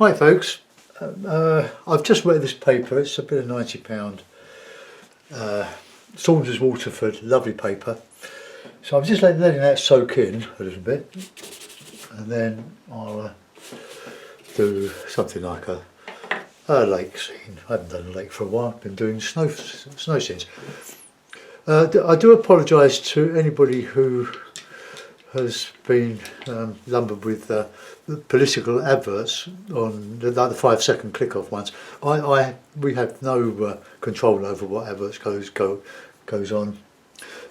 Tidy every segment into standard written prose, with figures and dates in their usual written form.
Hi folks, I've just read this paper. It's a bit of £90 Saunders Waterford, lovely paper. So I'm just letting that soak in a little bit, and then I'll do something like a lake scene. I haven't done a lake for a while. I've been doing snow scenes. I do apologise to anybody who has been lumbered with the political adverts on like the 5-second click-off ones. We have no control over what adverts goes on.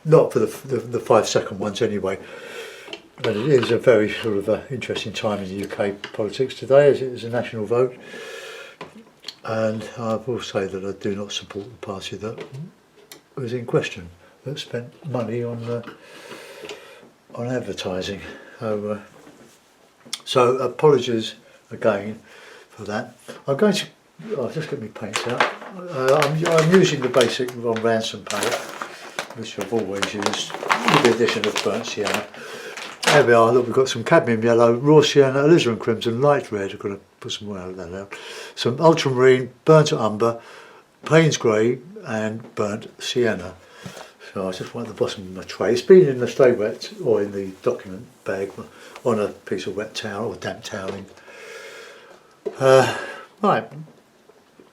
Not for the 5-second ones anyway. But it is a very sort of interesting time in the UK politics today, as it is a national vote. And I will say that I do not support the party that was in question, that spent money on advertising. So apologies again for that. I'm going to, just get my paints out. I'm using the basic Ron Ransom palette, which I've always used, with the addition of burnt sienna. There we are. Look, we've got some cadmium yellow, raw sienna, alizarin crimson, light red. I've got to put some more of that out. Some ultramarine, burnt umber, Payne's grey, and burnt sienna. So I just want at the bottom of my tray. It's been in the stay wet, or in the document bag, on a piece of wet towel or damp toweling. Right, I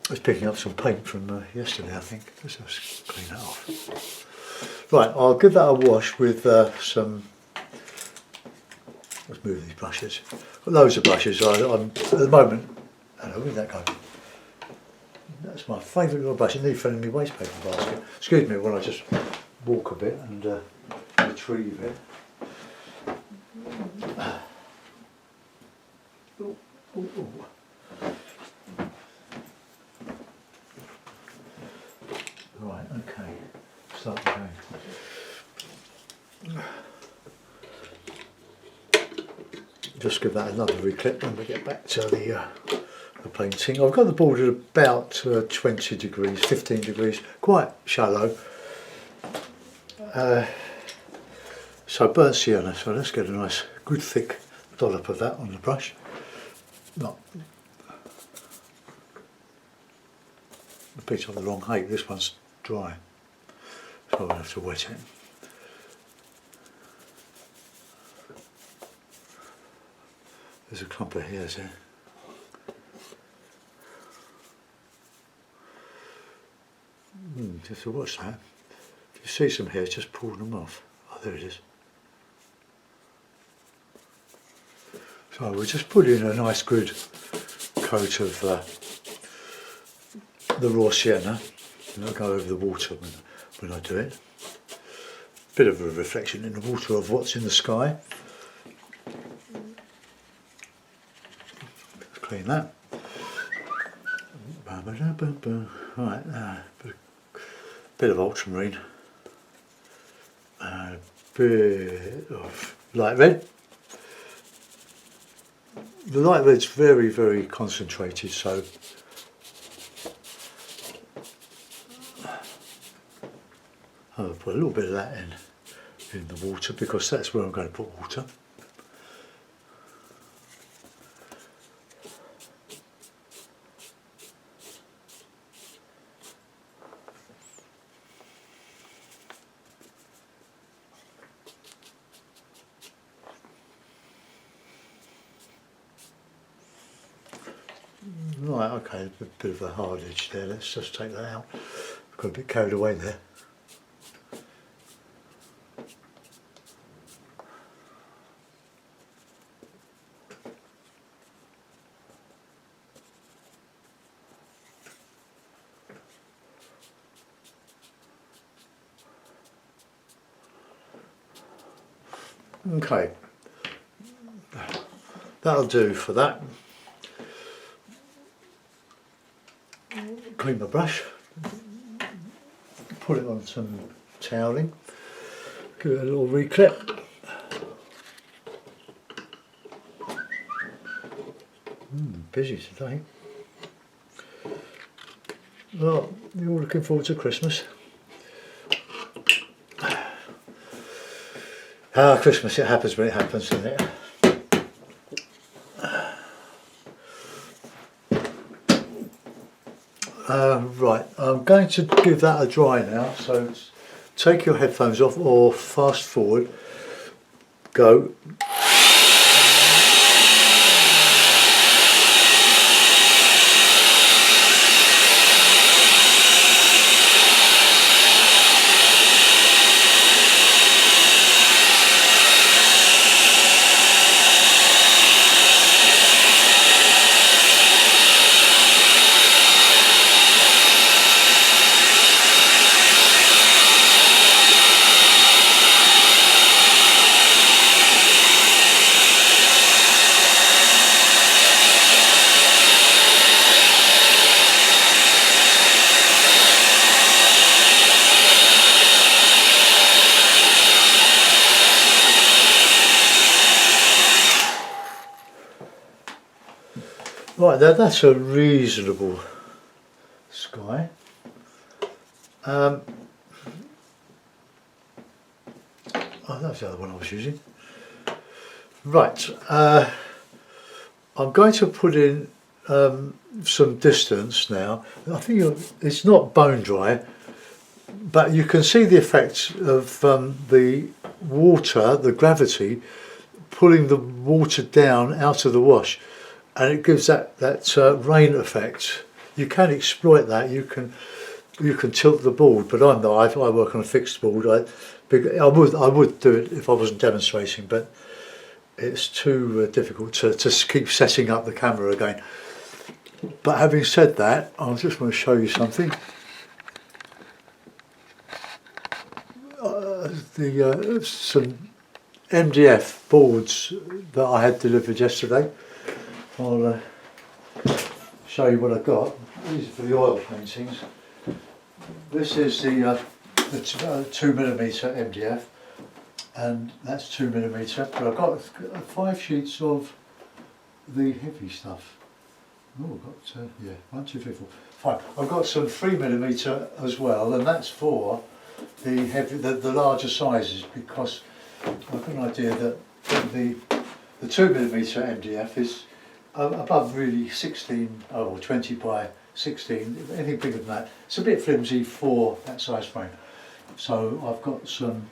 was picking up some paint from yesterday, I think. Let's just clean that off. Right, I'll give that a wash with some. Let's move these brushes. Got loads of brushes. I'm at the moment. Hello, where'd that go? That's my favourite little brush. It needs filling my waste paper basket. Excuse me when I just walk a bit and retrieve it. Ooh, ooh, ooh. Right, okay. Start again. Just give that another reclip when we get back to the painting. I've got the board at about 20 degrees, 15 degrees, quite shallow. So burnt sienna, so let's get a nice good thick dollop of that on the brush. Not the piece of the wrong height, this one's dry, so I'll have to wet it. There's a clump of hairs there. Just watch that. If you see some hairs, just pull them off. Oh, there it is. So we'll just put in a nice good coat of the raw sienna, and I'll go over the water when I do it. Bit of a reflection in the water of what's in the sky. Let's clean that. Right, bit of ultramarine, a bit of light red. The light red's very, very concentrated, so I'll put a little bit of that in the water, because that's where I'm going to put water. Right, okay, a bit of a hard edge there. Let's just take that out. Got a bit carried away there. Okay, that'll do for that. Clean my brush, put it on some toweling, give it a little reclip. Busy today. Well, you're all looking forward to Christmas. Christmas, it happens when it happens, doesn't it? Right, I'm going to give that a dry now, so take your headphones off or fast forward, go. Right, that's a reasonable sky. Oh, that's the other one I was using. Right, I'm going to put in some distance now. I think it's not bone dry, but you can see the effect of the water, the gravity, pulling the water down out of the wash, and it gives that rain effect. You can exploit that. You can tilt the board, but I'm not. I work on a fixed board. I would do it if I wasn't demonstrating, but it's too difficult to keep setting up the camera again. But having said that, I just want to show you something. Some MDF boards that I had delivered yesterday. I'll show you what I got. These are for the oil paintings. This is the 2mm MDF, and that's 2mm. But I've got 5 sheets of the heavy stuff. Oh, I've got yeah, 1, 2, 3, 4, 5. I've got some 3mm as well, and that's for the heavy, the larger sizes, because I've got an idea that the 2mm MDF is above really 16 or 20 by 16, anything bigger than that. It's a bit flimsy for that size frame. So I've got some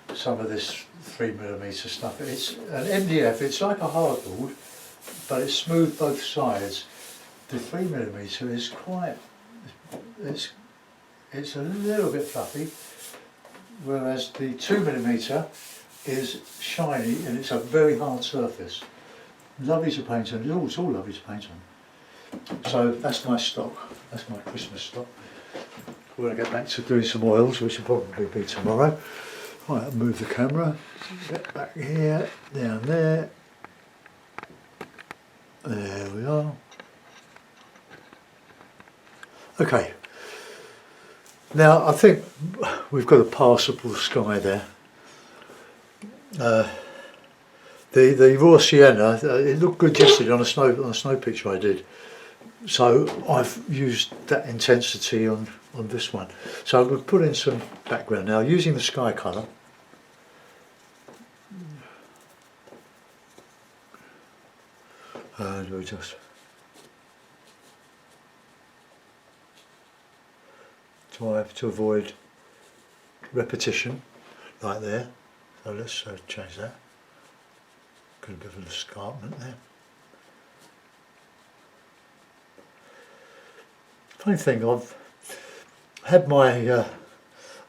of this 3mm stuff. It's an MDF, it's like a hardboard, but it's smooth both sides. The 3mm is quite, it's a little bit fluffy, whereas the 2mm is shiny and it's a very hard surface. Lovely to paint on. It's all lovely to paint on. So that's my stock. That's my Christmas stock. We're going to get back to doing some oils, which will probably be tomorrow. Right, I'll move the camera. Get back here, down there. There we are. Okay. Now I think we've got a passable sky there. The raw sienna, it looked good yesterday on a snow picture I did. So I've used that intensity on this one. So I'm going to put in some background now using the sky colour. And we'll just try to avoid repetition, like there. So let's change that. Got a bit of an escarpment there. Funny thing, I've had my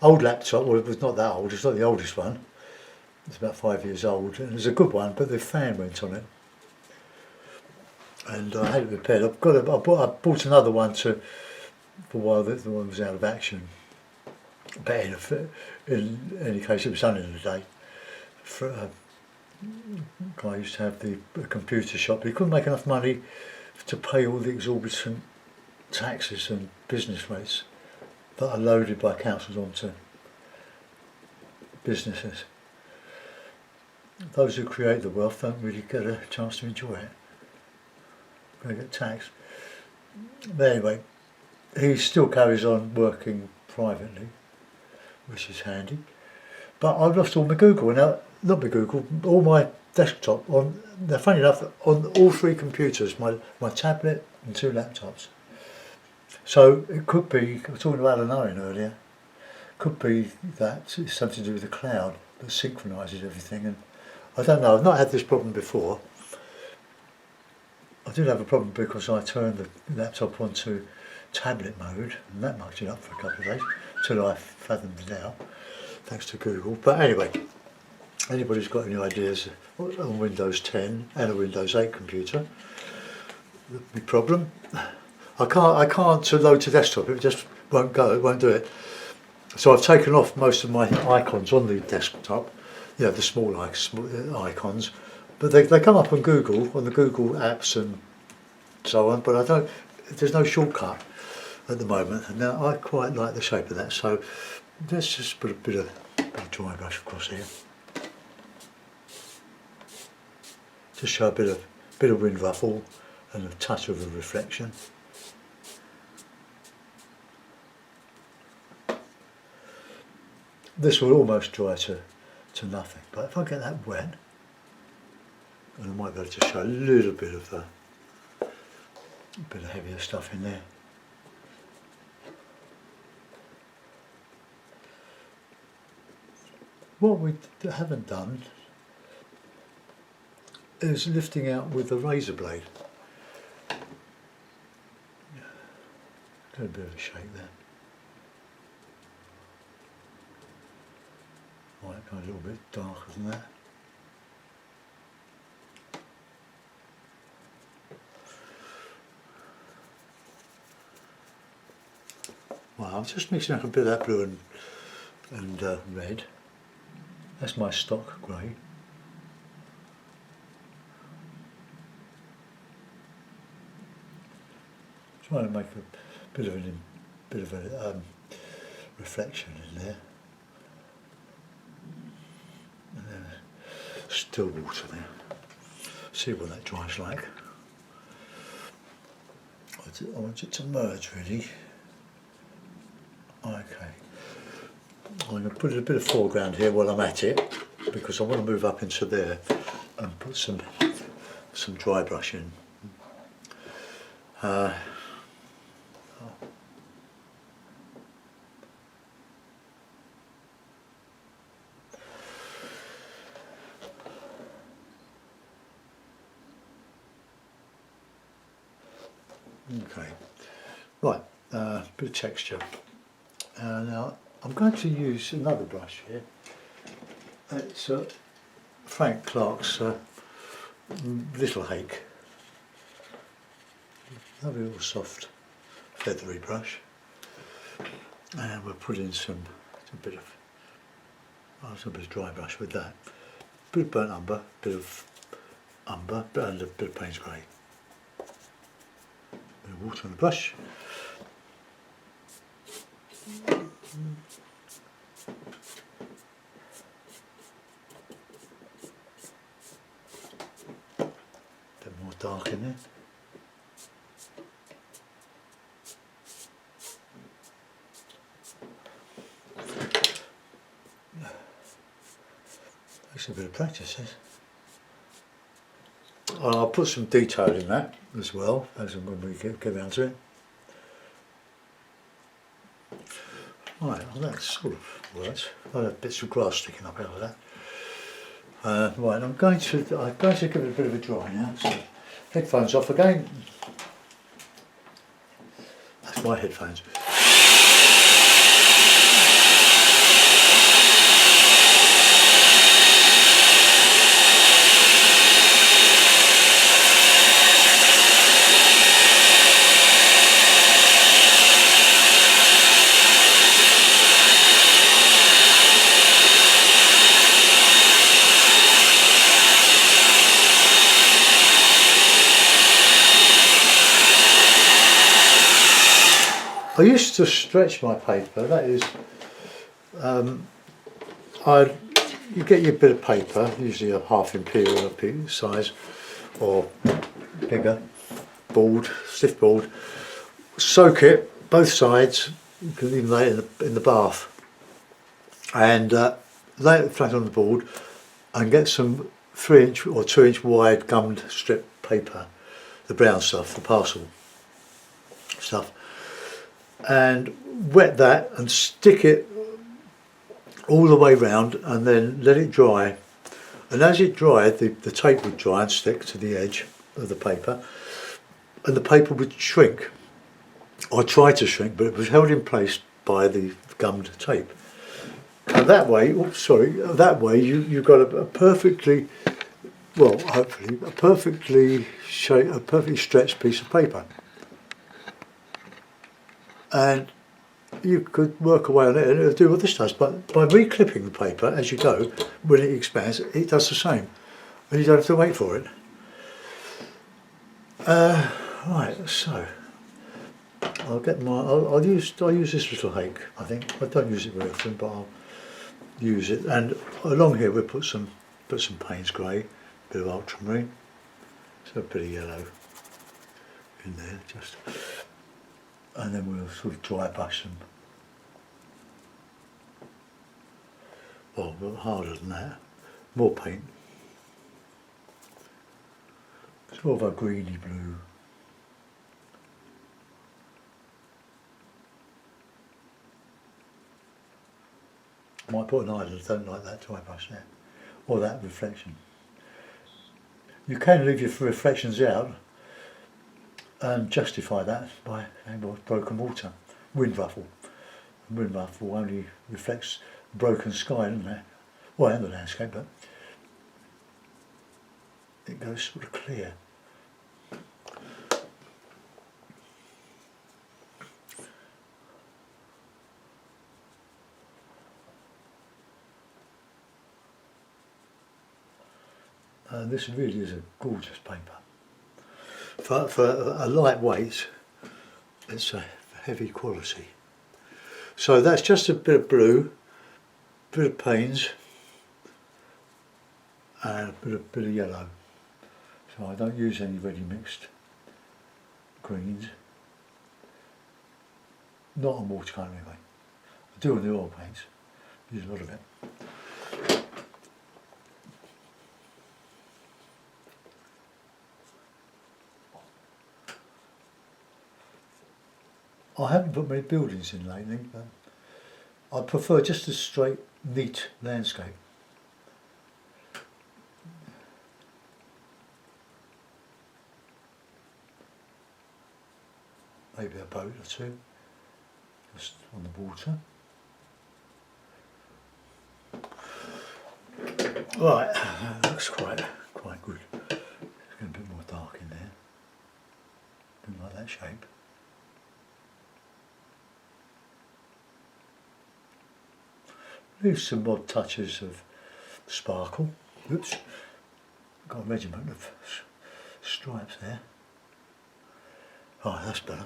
old laptop, well it was not that old, it's not the oldest one, it's about 5 years old, and it's a good one, but the fan went on it. And I had it repaired. I bought another one for a while, the one was out of action. But in any case, it was done in a day. I used to have the computer shop, but he couldn't make enough money to pay all the exorbitant taxes and business rates that are loaded by councils onto businesses. Those who create the wealth don't really get a chance to enjoy it. They get taxed. But anyway, he still carries on working privately, which is handy. But I've lost all my Google now. Not my Google, all my desktop on. They're funny enough on all 3 computers, my tablet and 2 laptops. So it could be, I was talking about Allen earlier, could be that it's something to do with the cloud that synchronises everything, and I don't know, I've not had this problem before. I did have a problem because I turned the laptop onto tablet mode and that mucked it up for a couple of days till I fathomed it out, thanks to Google. But anyway, anybody's got any ideas on Windows 10 and a Windows 8 computer, the problem. I can't load to desktop, it just won't go, it won't do it. So I've taken off most of my icons on the desktop, you know, the small icons, but they come up on Google, on the Google apps and so on, but there's no shortcut at the moment, and now I quite like the shape of that, so let's just put a bit of dry brush across here. Just show a bit of wind ruffle and a touch of a reflection. This will almost dry to nothing, but if I get that wet, and I might be able to show a little bit of heavier stuff in there. What we haven't done is lifting out with a razor blade. Got a bit of a shake there. Might go a little bit darker than that. Well, I'm just mixing up a bit of that blue and red. That's my stock grey. Trying to make a bit of a reflection in there. And then still water there. See what that dries like. I want it to merge really. Okay. I'm going to put a bit of foreground here while I'm at it, because I want to move up into there and put some dry brush in. Okay, right, bit of texture. Now I'm going to use another brush here. It's Frank Clark's Little Hake. Lovely little soft feathery brush. And we'll put in some bit of dry brush with that. Bit of burnt umber, bit of umber, and a bit of Payne's Grey. Bit of water on the brush. Bit more dark in there. Takes a bit of practice, eh? I'll put some detail in that as well, as when we get around to it. Right, well that sort of works. I have bits of grass sticking up out of that. Right, I'm going to give it a bit of a dry now. So headphones off again. That's my headphones. I used to stretch my paper, that is, you get your bit of paper, usually a half imperial size or bigger, board, stiff board, soak it, both sides, you can even lay it in the bath, and lay it flat on the board and get some 3-inch or 2-inch wide gummed strip paper, the brown stuff, the parcel stuff. and wet that and stick it all the way round and then let it dry. And as it dried, the tape would dry and stick to the edge of the paper, and the paper would shrink. I tried to shrink, but it was held in place by the gummed tape. And that way, that way you've got a perfectly, well, hopefully, a perfectly stretched piece of paper. And you could work away on it and it'll do what this does. But by reclipping the paper as you go, when it expands, it does the same. And you don't have to wait for it. Right, so I'll use this little hake. I think I don't use it very often, but I'll use it. And along here we'll put some Payne's grey, a bit of ultramarine, so a bit of yellow in there, just, and then we'll sort of dry brush them. Well, a bit harder than that. More paint. Sort of a greeny blue. Might put an island, don't like that dry brush there, or that reflection. You can leave your reflections out and justify that by broken water, wind ruffle. Wind ruffle only reflects broken sky, doesn't it? Well, and the landscape, but it goes sort of clear. And this really is a gorgeous paper. For a lightweight, it's a heavy quality. So that's just a bit of blue, a bit of Payne's, and a bit of yellow. So I don't use any ready mixed greens. Not on watercolour anyway. I do on the oil paints, use a lot of it. I haven't put many buildings in lately, but I prefer just a straight, neat landscape. Maybe a boat or two, just on the water. Right, that looks quite good. It's getting a bit more dark in there. Didn't like that shape. Leave some odd touches of sparkle. Oops, got a regiment of stripes there. Oh, that's better.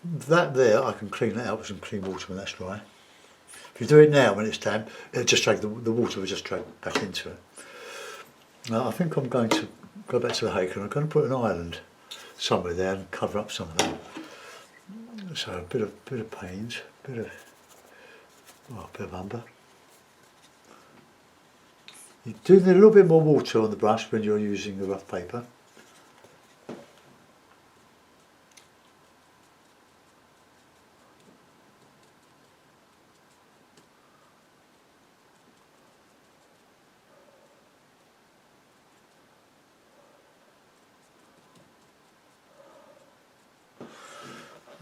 That there, I can clean that out with some clean water when that's dry. If you do it now when it's damp, it'll just drag the water will just drag back into it. Now I think I'm going to go back to the hake and I'm going to put an island somewhere there and cover up some of that. So a bit of Payne's, a bit of umber. You do need a little bit more water on the brush when you're using the rough paper.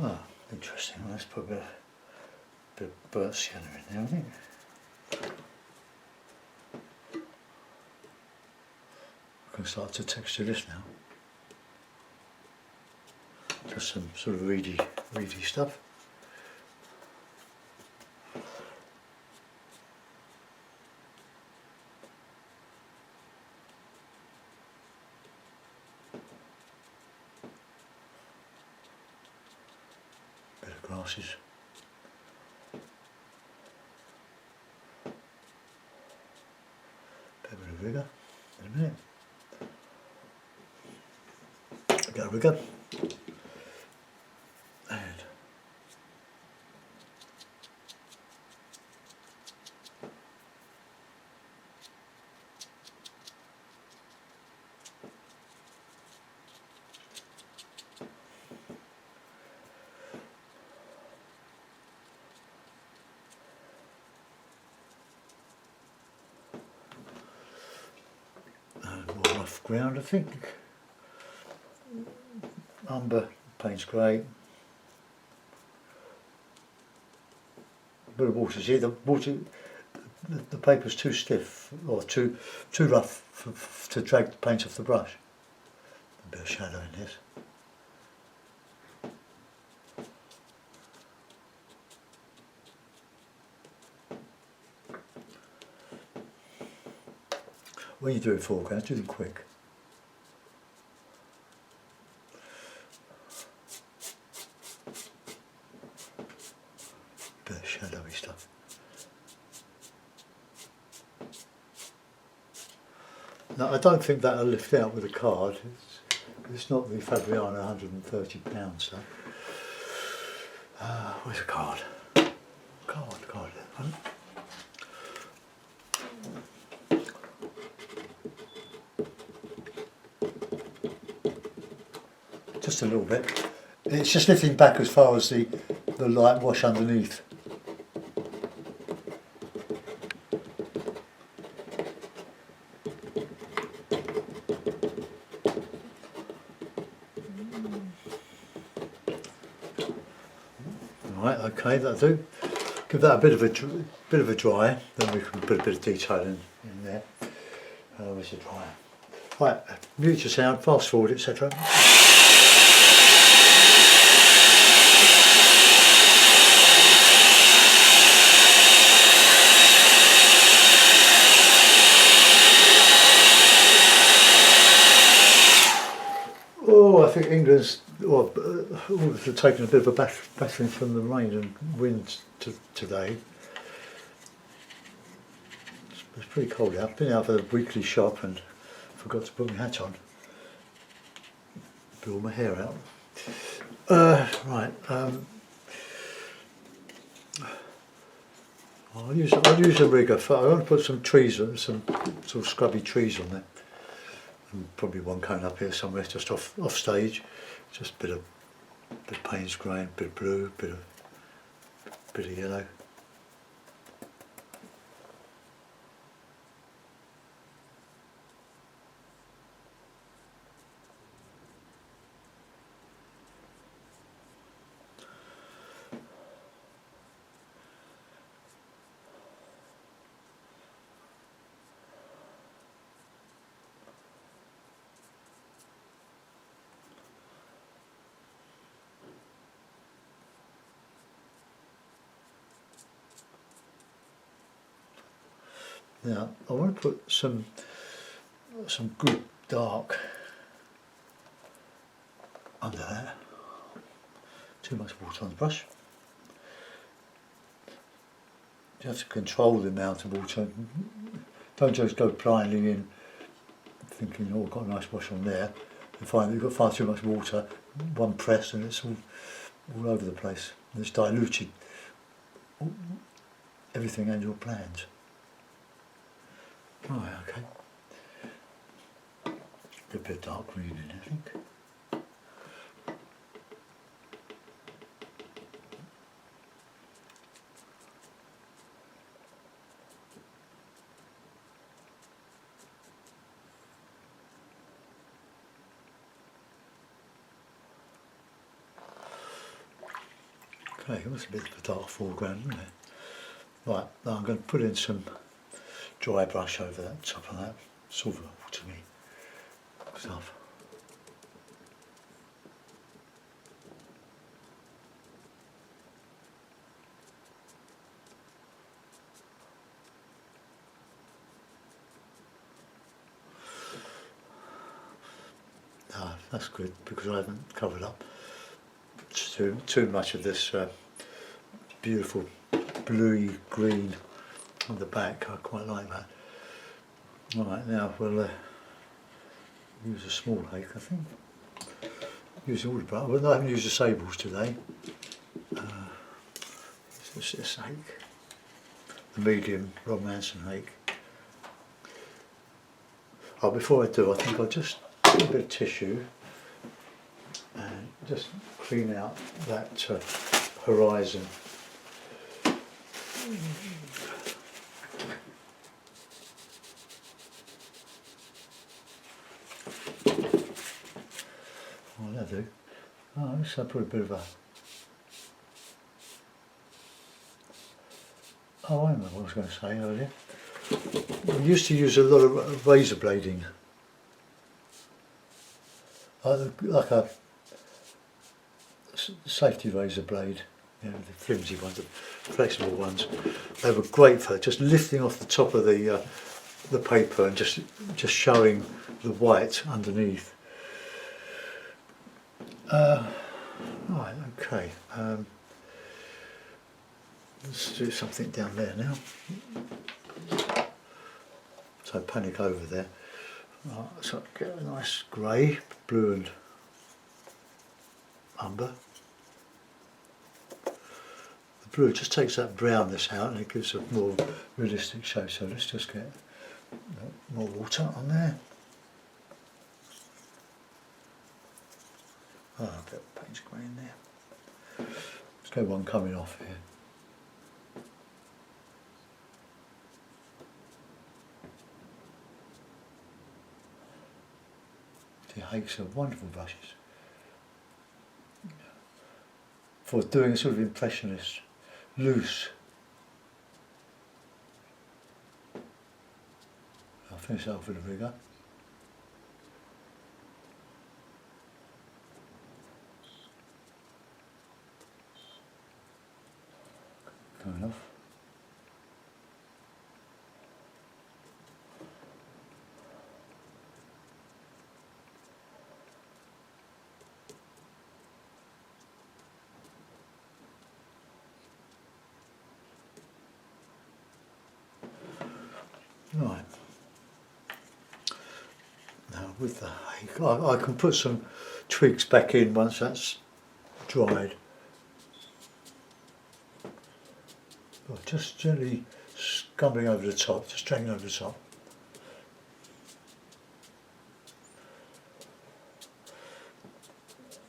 Oh, interesting. Well, let's put a bit of burnt sienna in there, I think. I can start to texture this now. Just some sort of reedy stuff. Bit of grasses. Bit of rigour in a minute. Got a rigour. And background, I think. Umber paint's great. A bit of water. See, the water, the paper's too stiff or too rough to drag the paint off the brush. A bit of shadow in this. When you're doing foregrounds, do them quick. Bit of shadowy stuff. Now, I don't think that'll lift out with a card. It's not the Fabriano £130 stuff. Where's a card? Card. Just a little bit. It's just lifting back as far as the light wash underneath. Right, okay, that'll do. Give that a bit of a dry, then we can put a bit of detail in there. Where's the dryer? Right, mute your sound, fast forward, etc. Oh, I think England's taken a bit of a battering from the rain and wind today. It's pretty cold out. Been out for the weekly shop and forgot to put my hat on. Blew all my hair out. Right. I'll use a rigger. I want to put some trees, some sort of scrubby trees on there. And probably one cone up here somewhere, just off stage. Just a bit of Payne's grey, bit of blue, bit of yellow. Now I want to put some good dark under that. Too much water on the brush. You have to control the amount of water. Don't just go blindly in thinking, oh, I've got a nice wash on there, and find that you've got far too much water, one press and it's all over the place. And it's diluted everything and your plans. Right, okay. A bit of dark green in it, I think. Okay, it was a bit of a dark foreground, wasn't it? Right, now I'm going to put in some dry brush over that top of that silver watery stuff. That's good because I haven't covered up too much of this beautiful bluey green on the back. I quite like that. Alright, now we'll use a small hake, I think. Use all the brush. Well, I haven't used the sables today. This hake, the medium Romance and hake. Oh, before I do, I think I'll just put a bit of tissue and just clean out that horizon. Oh, that'll do. Oh, this I put a bit of a... Oh, I remember what I was going to say earlier. We used to use a lot of razor blading. Like a safety razor blade, you know, the flimsy ones, the flexible ones. They were great for just lifting off the top of the paper and just showing the white underneath. Right, okay. Let's do something down there now. So panic over there. Right, so get a nice grey, blue and umber. The blue just takes that brownness out and it gives a more realistic shape. So let's just get more water on there. Oh, a bit of paint grey in there. Let's get one coming off here. The Hakes are wonderful brushes for doing a sort of impressionist, loose. I'll finish that off with a rigger. Coming off. Right. Now with the hake, I can put some twigs back in once that's dried. But just gently scumbling over the top, just dragging over the top.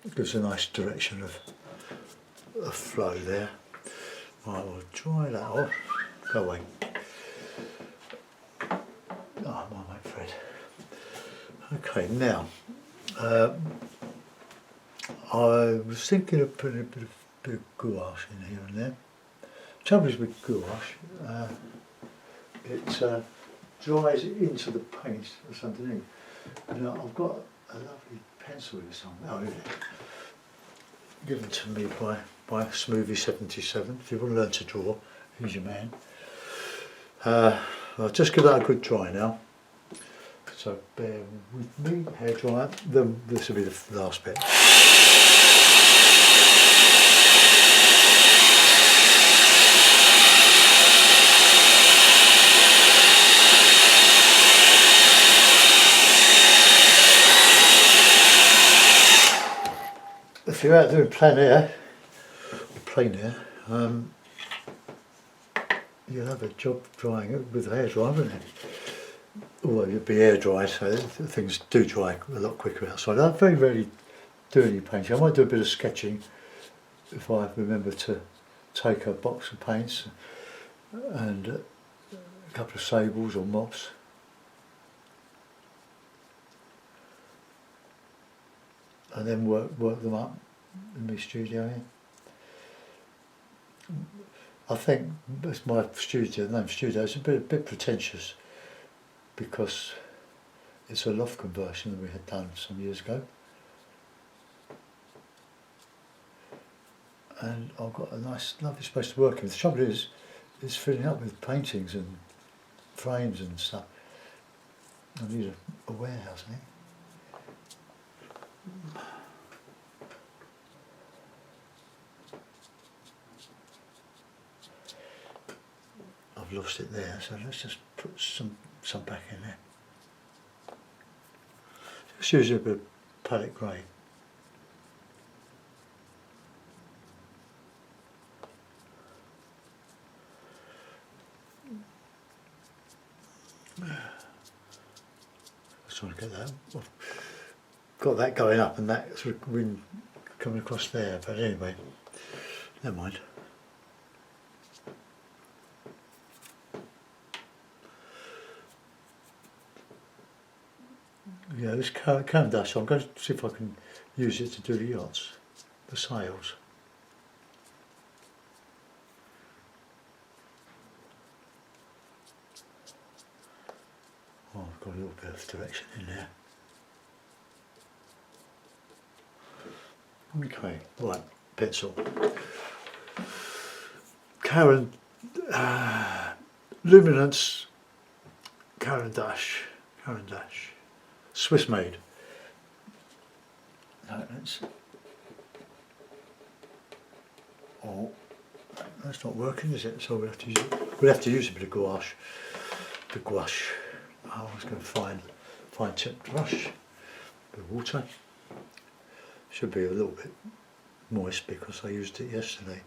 It gives a nice direction of flow there. Right, we'll dry that off. Go away. Oh, my mate Fred. Okay, now I was thinking of putting a bit of gouache in here and there. Trouble is with gouache, it dries into the paint that's underneath. Now I've got a lovely pencil here somewhere. Oh, here. Given to me by Smoothie77. If you want to learn to draw, he's your man. I'll just give that a good dry now. So bear with me, hair dryer. Then this will be the last bit. If you're out doing plein air, you'll have a job drying it with a hair dryer, won't it? Although you'll be air dried, so things do dry a lot quicker outside. I very rarely do any painting. I might do a bit of sketching if I remember to take a box of paints and a couple of sables or mops. And then work them up in my studio here. I think it's my studio, the name studio, it's a bit pretentious because it's a loft conversion that we had done some years ago. And I've got a nice, lovely space to work in. The trouble is, it's filling up with paintings and frames and stuff. I need a warehouse, I think. I've lost it there, so let's just put some back in there. Just use a bit of palette grey. Let's try to get that. I've got that going up and that sort of wind coming across there, but anyway, never mind. Yeah, this can dash. I'm going to see if I can use it to do the yachts, the sails. Oh, I've got a little bit of direction in there. Okay, right, pencil. Luminance Caran d'Ache, Swiss made. Oh, that's not working, is it? So we'll have to use a bit of gouache. The gouache. I was going to fine tip brush. A bit of water. Should be a little bit moist because I used it yesterday.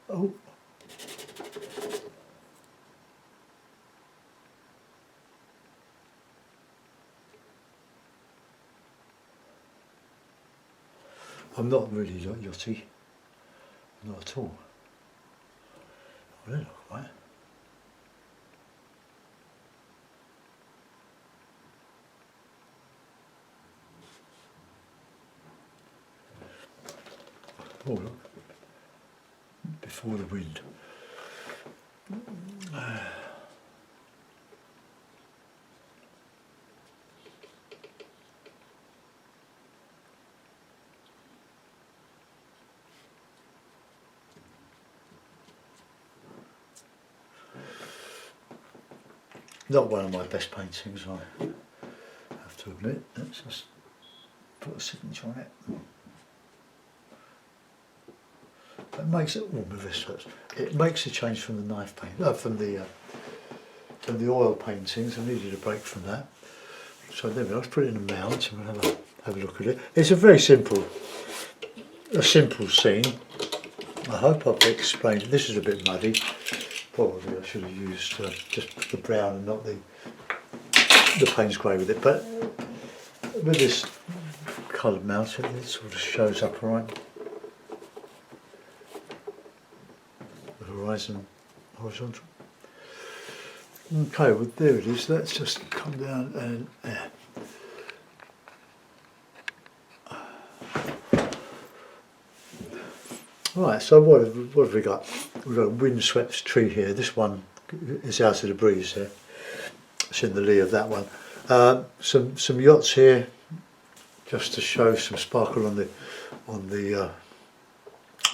Oh. I'm not really yachty, not at all. I don't look right. Oh look, before the wind. Not one of my best paintings, I have to admit. Let's just put a signature on it. It makes it. Oh, my wrist hurts. It makes a change from the knife paint, from the oil paintings. I needed a break from that, so there we are. Let's put it in a mount and we'll have a look at it. It's a simple scene. I hope I've explained it. This is a bit muddy. Probably I should have used just the brown and not the Payne's grey with it, but with this coloured mount it sort of shows up alright. The horizontal. Okay, well there it is. Let's just come down and Right, so what have we got? We've got a windswept tree here. This one is out of the breeze here. It's in the lee of that one. Some yachts here, just to show some sparkle on the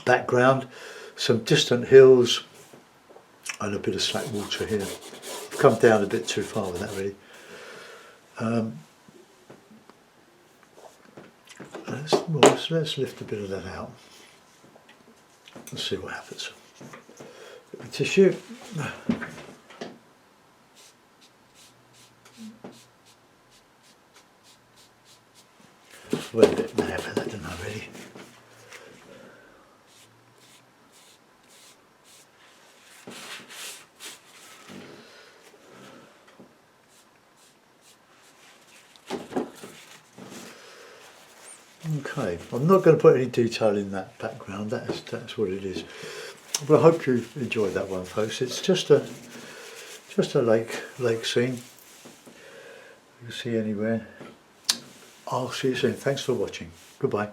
background. Some distant hills and a bit of slack water here. I've come down a bit too far with that really. Let's lift a bit of that out. Let's see what happens. Bit of tissue. Went a bit mad with that, didn't I, really? Okay, I'm not going to put any detail in that background. That's what it is. But I hope you enjoyed that one, folks. It's just a lake scene. You can see anywhere. I'll see you soon. Thanks for watching. Goodbye.